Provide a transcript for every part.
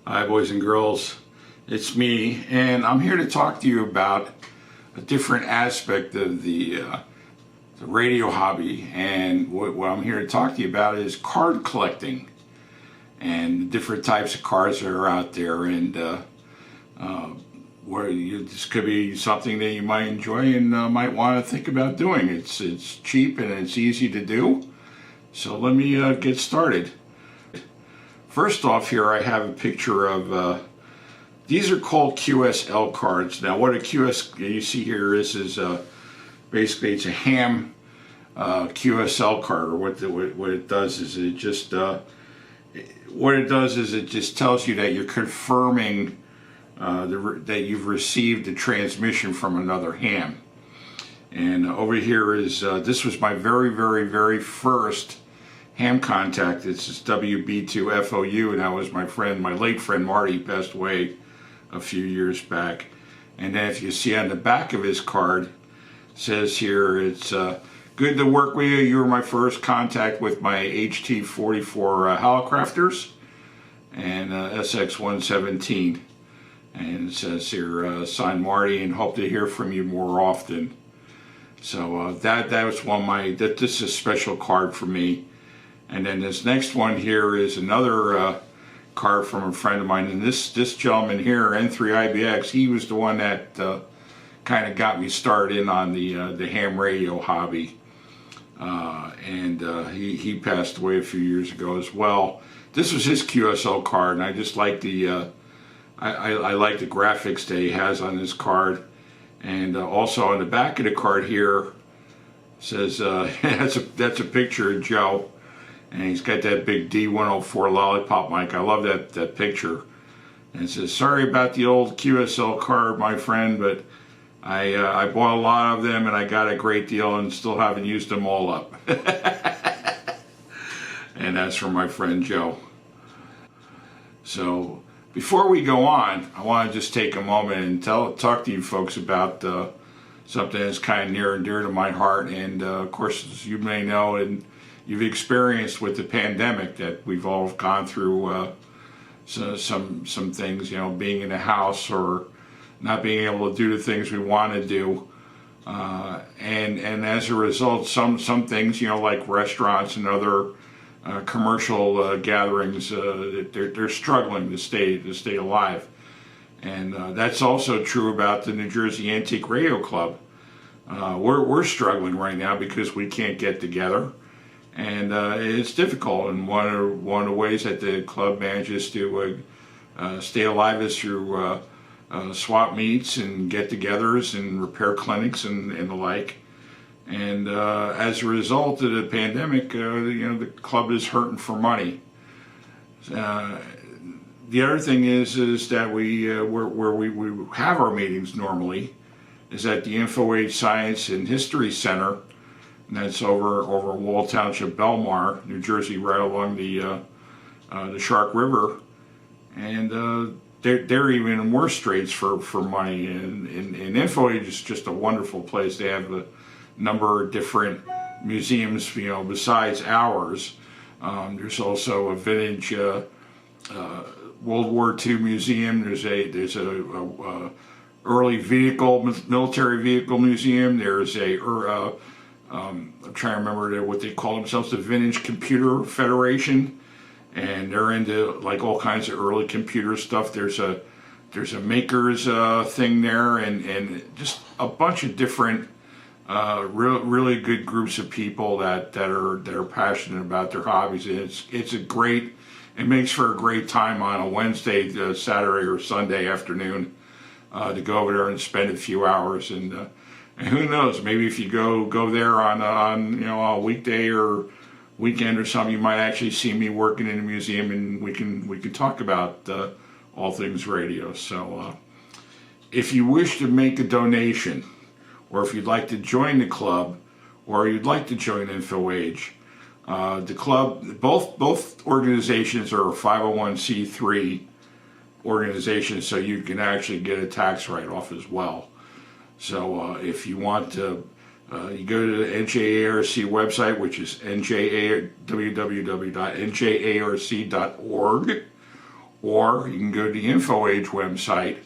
Hi boys and girls, it's me, and I'm here to talk to you about a different aspect of the radio hobby. And what I'm here to talk to you about is card collecting and the different types of cards that are out there, and this could be something that you might enjoy and might want to think about doing. It's cheap and it's easy to do, so let me get started. First off, here I have a picture of, these are called QSL cards. Now what a QS you see here is basically it's a ham QSL card, or what it does is it just tells you that you're confirming that you've received a transmission from another ham. And over here is this was my very first ham contact. This is WB2FOU, and that was my late friend Marty, passed away a few years back. And then if you see on the back of his card, it says here, it's good to work with you. You were my first contact with my HT44 Hallicrafters and SX117. And it says here, signed Marty, and hope to hear from you more often. So that was one of my, this is a special card for me. And then this next one here is another card from a friend of mine, and this gentleman here, N3IBX, he was the one that kind of got me started in on the ham radio hobby, and he passed away a few years ago as well. This was his QSL card, and I just like the I like the graphics that he has on this card. And also on the back of the card here says that's a picture of Joe. And he's got that big D104 lollipop mic. I love that picture. And it says, sorry about the old QSL card, my friend, but I bought a lot of them and I got a great deal and still haven't used them all up. And that's from my friend Joe. So before we go on, I want to just take a moment and talk to you folks about something that's kind of near and dear to my heart. And of course, as you may know, and you've experienced with the pandemic, that we've all gone through some things, you know, being in the house or not being able to do the things we want to do, and as a result, some things, you know, like restaurants and other commercial gatherings, they're struggling to stay alive. And that's also true about the New Jersey Antique Radio Club. We're struggling right now because we can't get together. And it's difficult, and one of the ways that the club manages to stay alive is through swap meets and get-togethers and repair clinics and the like. And as a result of the pandemic, you know, the club is hurting for money. The other thing is that where we have our meetings normally is at the Info Age Science and History Center. And that's over Wall Township, Belmar, New Jersey, right along the Shark River, and they're even in worse straits for money. And Info Age is just a wonderful place. They have a number of different museums, you know, besides ours. There's also a vintage World War II museum. There's a early military vehicle museum. There's I'm trying to remember what they call themselves, the Vintage Computer Federation, and they're into like all kinds of early computer stuff. There's a makers thing there, and just a bunch of different really good groups of people that are passionate about their hobbies. And it makes for a great time on a Wednesday, Saturday, or Sunday afternoon to go over there and spend a few hours. And who knows, maybe if you go there on you know, a weekday or weekend or something, you might actually see me working in a museum, and we can talk about all things radio. So if you wish to make a donation, or if you'd like to join the club, or you'd like to join Info Age, the club, both organizations are 501c3 organizations, so you can actually get a tax write-off as well. So if you want to, you go to the NJARC website, which is www.njarc.org, or you can go to the InfoAge website,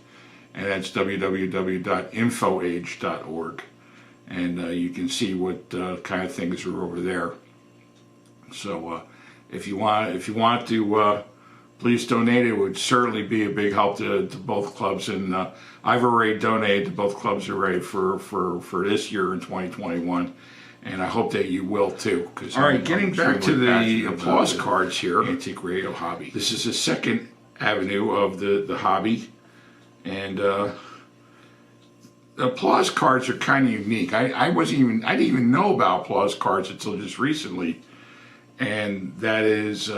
and that's www.infoage.org, and you can see what kind of things are over there. So if you want to please donate. It would certainly be a big help to both clubs, and I've already donated to both clubs already for this year in 2021, and I hope that you will too. All right, getting back to the applause cards here, antique radio hobby. This is the second avenue of the hobby, and the applause cards are kind of unique. I didn't even know about applause cards until just recently, and that is.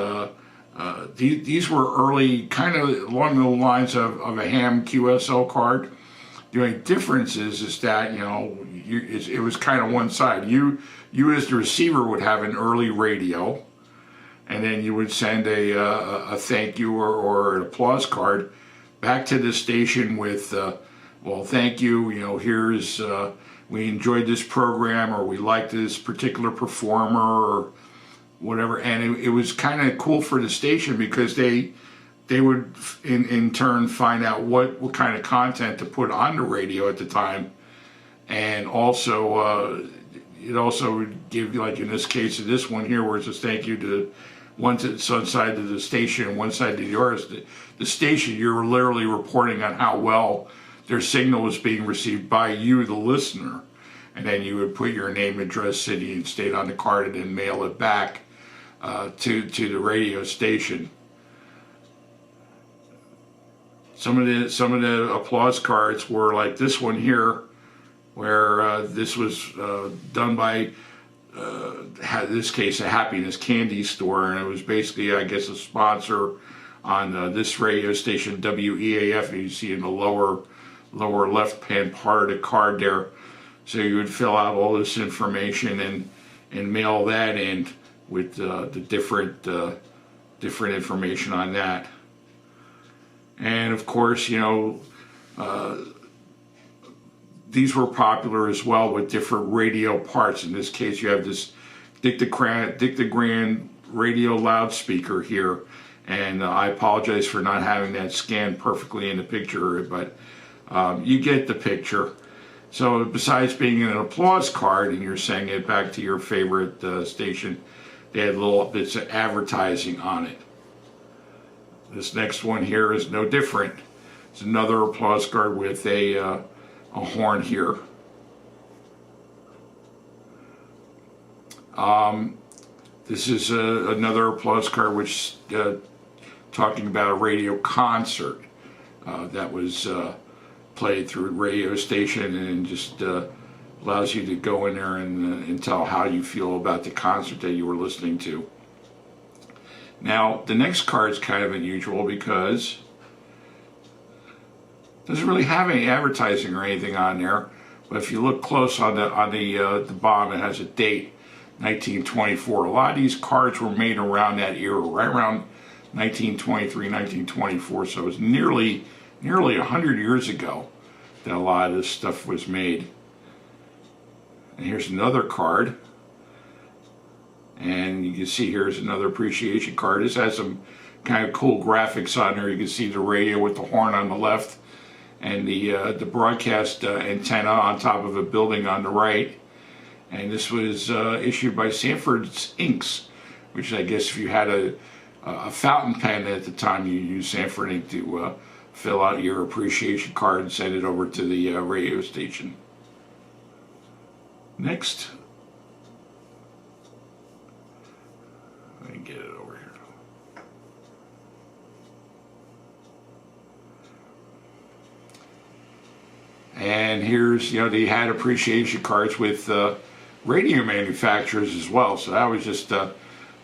These were early, kind of along the lines of a ham QSL card. The only difference is that, it was kind of one side. You as the receiver would have an early radio, and then you would send a thank you or an applause card back to the station with, well, thank you, here's, we enjoyed this program, or we liked this particular performer, or whatever. And it was kind of cool for the station because they would in turn find out what kind of content to put on the radio at the time, and also it also would give, like in this case of this one here, where it says thank you to one side of the station and one side to the artist. The station, you're literally reporting on how well their signal was being received by you, the listener, and then you would put your name, address, city, and state on the card, and then mail it back to the radio station. Some of the applause cards were like this one here, where this was done by, in this case, a Happiness Candy Store, and it was basically, I guess, a sponsor on this radio station, WEAF. You see in the lower left-hand part of the card there. So you would fill out all this information and mail that in with the different information on that. And of course, these were popular as well with different radio parts. In this case, you have this dictagram radio loudspeaker here, and I apologize for not having that scanned perfectly in the picture, but you get the picture. So besides being an applause card and you're sending it back to your favorite station, they had little bits of advertising on it. This next one here is no different. It's another applause card with a horn here. This is another applause card which talking about a radio concert that was played through a radio station, and just allows you to go in there and tell how you feel about the concert that you were listening to. Now, the next card is kind of unusual because it doesn't really have any advertising or anything on there, but if you look close on the bottom, it has a date, 1924. A lot of these cards were made around that era, right around 1923, 1924, so it was nearly 100 years ago that a lot of this stuff was made. And here's another card, and you can see here's another appreciation card. This has some kind of cool graphics on there. You can see the radio with the horn on the left, and the broadcast antenna on top of a building on the right. And this was issued by Sanford's Inks, which I guess if you had a fountain pen at the time, you used Sanford ink to fill out your appreciation card and send it over to the radio station. Next, let me get it over here. And here's, they had appreciation cards with radio manufacturers as well. So that was just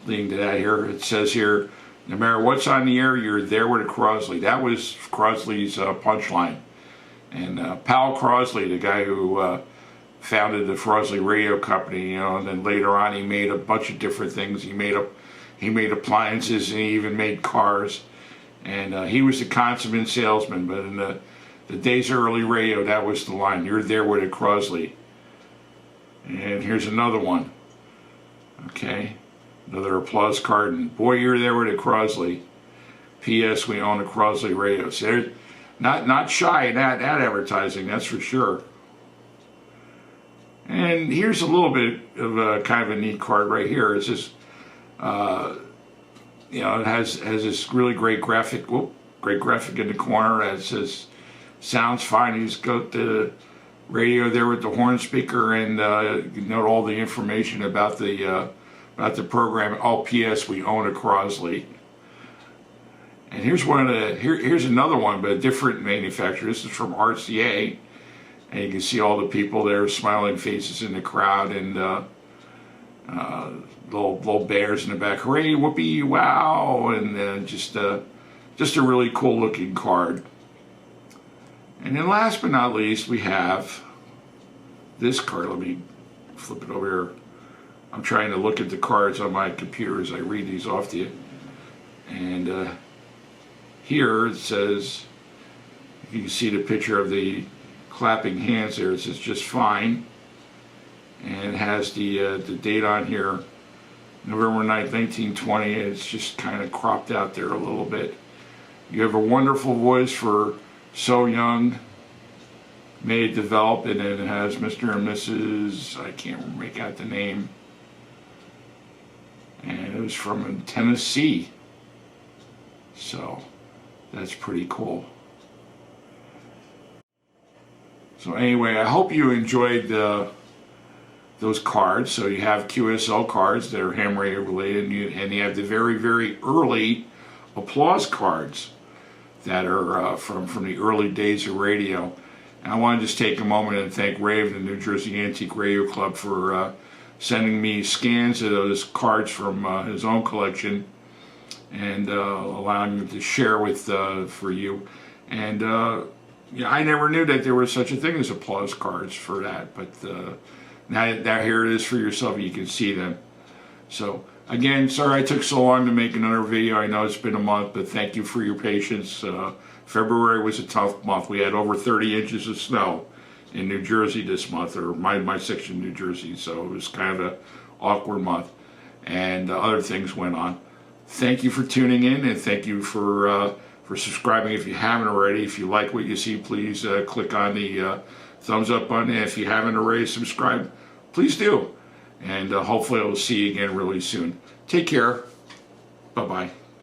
leading to that here. It says here, no matter what's on the air, you're there with a Crosley. That was Crosley's punchline. And Powell Crosley, the guy who founded the Crosley Radio Company, and then later on he made a bunch of different things. He made appliances, and he even made cars. And he was a consummate salesman, but in the days of early radio, that was the line. You're there with a Crosley. And here's another one. Okay. Another applause card, and boy, you're there with a Crosley. P.S. We own a Crosley radio. So they're not shy in that advertising, that's for sure. And here's a little bit of a kind of a neat card right here. It's just, you know, it has this really great graphic. Great graphic in the corner that says "Sounds fine." He's got the radio there with the horn speaker, and you note all the information about the program. Oh, P.S. We own a Crosley. And here's one of the here's another one, but a different manufacturer. This is from RCA, and you can see all the people there, smiling faces in the crowd, and little bears in the back. Hooray! Whoopee! Wow! And just a really cool looking card. And then last but not least, we have this card. Let me flip it over here. I'm trying to look at the cards on my computer as I read these off to you. And here it says, you can see the picture of the clapping hands there. It says "just fine," and it has the date on here, November 9th, 1920. It's just kind of cropped out there a little bit. You have a wonderful voice for so young. May it develop, and it has Mr. and Mrs. I can't make out the name. And it was from Tennessee. So that's pretty cool. So anyway, I hope you enjoyed those cards. So you have QSL cards that are ham radio related, and you have the very, very early applause cards that are from the early days of radio. And I want to just take a moment and thank Ray of the New Jersey Antique Radio Club for sending me scans of those cards from his own collection, and allowing me to share with for you. And yeah, I never knew that there was such a thing as applause cards for that, but now here it is for yourself. You can see them. So again, sorry I took so long to make another video. I know it's been a month, but thank you for your patience. February was a tough month. We had over 30 inches of snow in New Jersey this month, or my section of New Jersey, so it was kind of an awkward month, and other things went on. Thank you for tuning in, and thank you for subscribing if you haven't already. If you like what you see, please click on the thumbs up button. And if you haven't already subscribed, please do. And hopefully I will see you again really soon. Take care. Bye-bye.